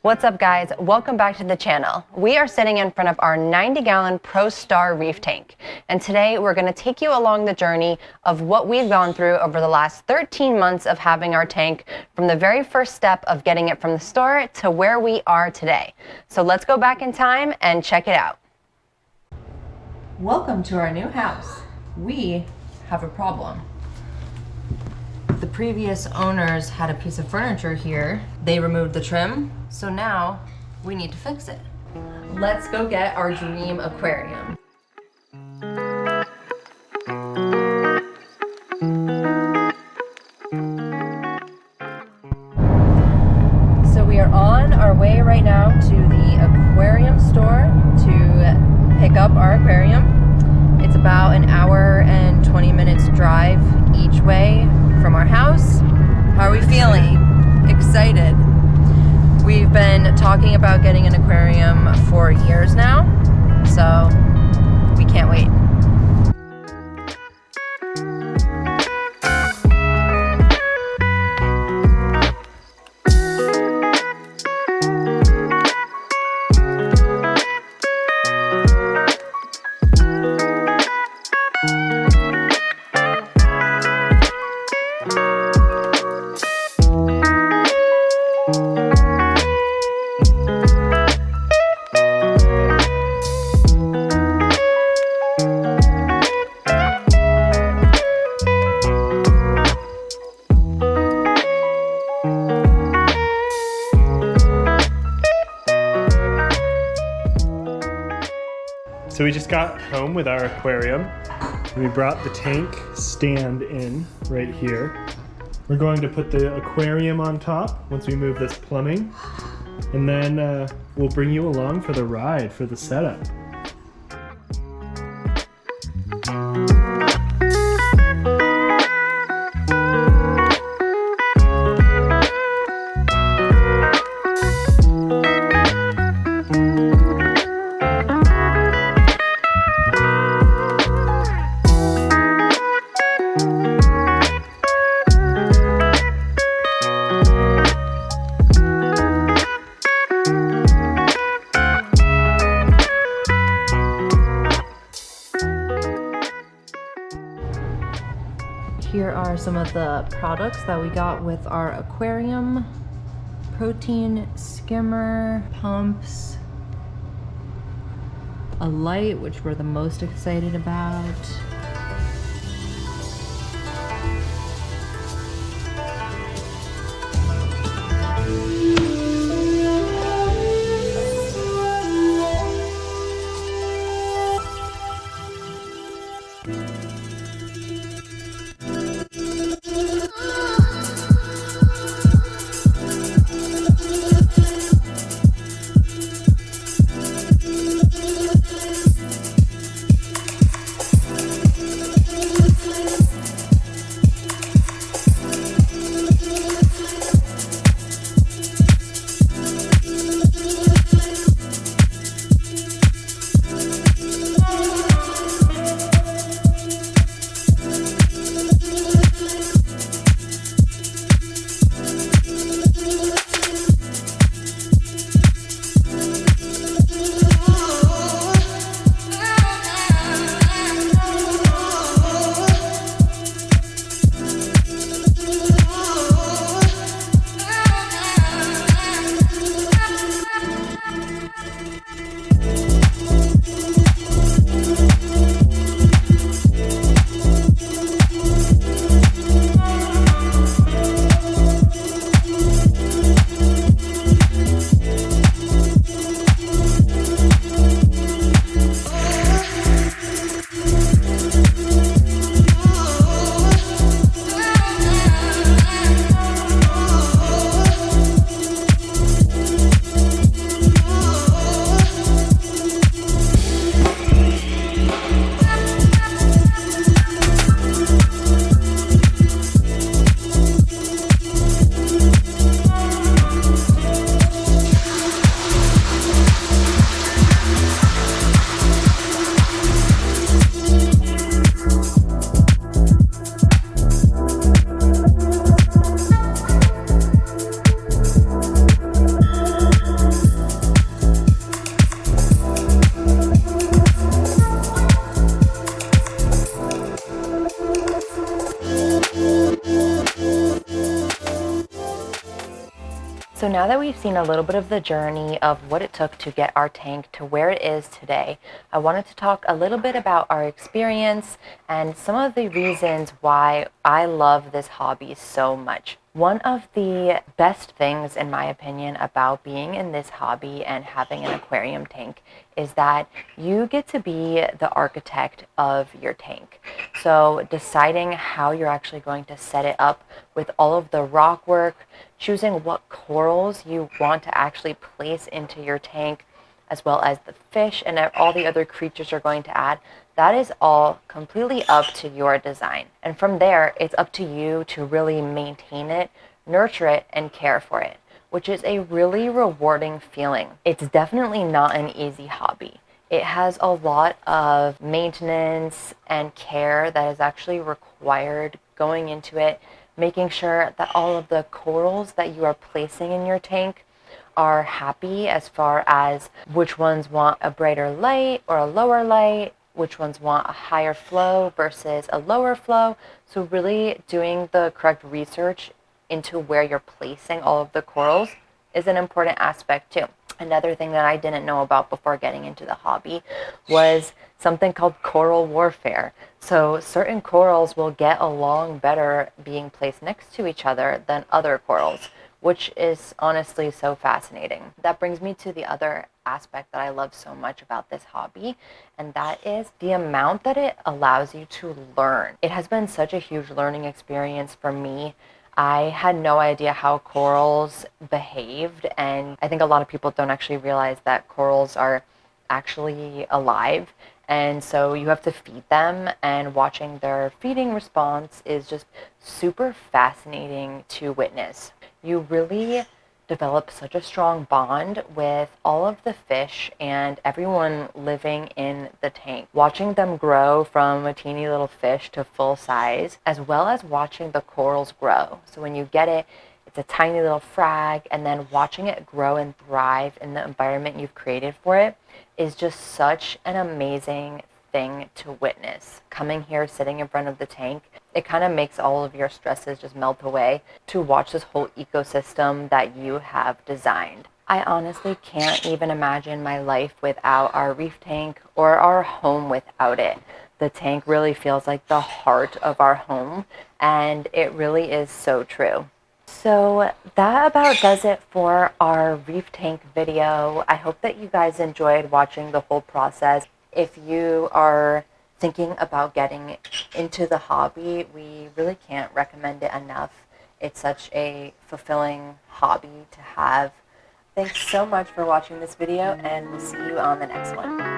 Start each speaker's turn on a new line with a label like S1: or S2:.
S1: What's up guys, welcome back to the channel. We are sitting in front of our 90-gallon Pro Star Reef tank. And today we're gonna take you along the journey of what we've gone through over the last 13 months of having our tank, from the very first step of getting it from the store to where we are today. So let's go back in time and check it out. Welcome to our new house. We have a problem. The previous owners had a piece of furniture here. They removed the trim, so now we need to fix it. Let's go get our dream aquarium. So we are on our way right now to the aquarium store to pick up our aquarium. It's about an hour and 20 minutes drive each way from our house. How are we feeling? Excited. We've been talking about getting an aquarium for years now, so we can't wait.
S2: So we just got home with our aquarium. We brought the tank stand in right here. We're going to put the aquarium on top once we move this plumbing. And then we'll bring you along for the ride, for the setup.
S1: Here are some of the products that we got with our aquarium. Protein skimmer, pumps, a light, which we're the most excited about. So now that we've seen a little bit of the journey of what it took to get our tank to where it is today, I wanted to talk a little bit about our experience and some of the reasons why I love this hobby so much. One of the best things, in my opinion, about being in this hobby and having an aquarium tank is that you get to be the architect of your tank. So deciding how you're actually going to set it up with all of the rock work, choosing what corals you want to actually place into your tank, as well as the fish and all the other creatures you're going to add, that is all completely up to your design. And from there, it's up to you to really maintain it, nurture it, and care for it, which is a really rewarding feeling. It's definitely not an easy hobby. It has a lot of maintenance and care that is actually required going into it, making sure that all of the corals that you are placing in your tank are happy as far as which ones want a brighter light or a lower light, which ones want a higher flow versus a lower flow. So really doing the correct research into where you're placing all of the corals is an important aspect too. Another thing that I didn't know about before getting into the hobby was something called coral warfare. So certain corals will get along better being placed next to each other than other corals, which is honestly so fascinating. That brings me to the other aspect that I love so much about this hobby, and that is the amount that it allows you to learn. It has been such a huge learning experience for me. I had no idea how corals behaved, and I think a lot of people don't actually realize that corals are actually alive, and so you have to feed them, and watching their feeding response is just super fascinating to witness. You really develop such a strong bond with all of the fish and everyone living in the tank. Watching them grow from a teeny little fish to full size, as well as watching the corals grow. So when you get it, it's a tiny little frag, and then watching it grow and thrive in the environment you've created for it is just such an amazing thing to witness. Coming here, sitting in front of the tank, it kind of makes all of your stresses just melt away to watch this whole ecosystem that you have designed. I honestly can't even imagine my life without our reef tank or our home without it. The tank really feels like the heart of our home, and it really is so true. So that about does it for our reef tank video. I hope that you guys enjoyed watching the whole process. If you are thinking about getting into the hobby, we really can't recommend it enough. It's such a fulfilling hobby to have. Thanks so much for watching this video, and we'll see you on the next one.